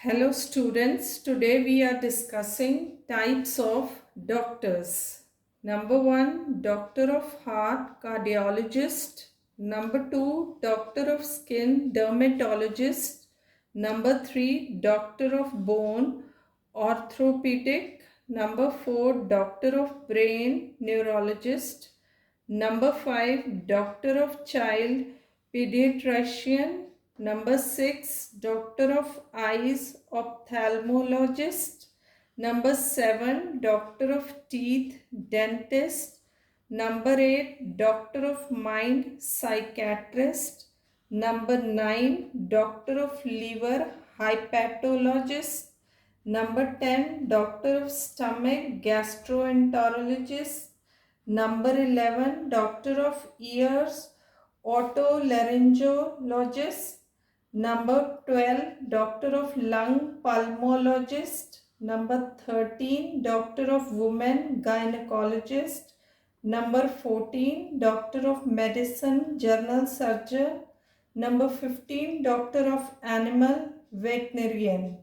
Hello students, today we are discussing types of doctors. Number 1, doctor of heart, cardiologist. Number 2, doctor of skin, dermatologist. Number 3, doctor of bone, orthopedic. Number 4, doctor of brain, neurologist. Number 5, doctor of child, pediatrician. Number 6, doctor of eyes, ophthalmologist. Number 7, doctor of teeth, dentist. Number 8, doctor of mind, psychiatrist. Number 9, doctor of liver, hepatologist. Number 10, doctor of stomach, gastroenterologist. Number 11, doctor of ears, otolaryngologist. Number 12, doctor of lung, pulmonologist. Number 13, doctor of women, gynecologist. Number 14, doctor of medicine, general surgeon. Number 15, doctor of animal, veterinarian.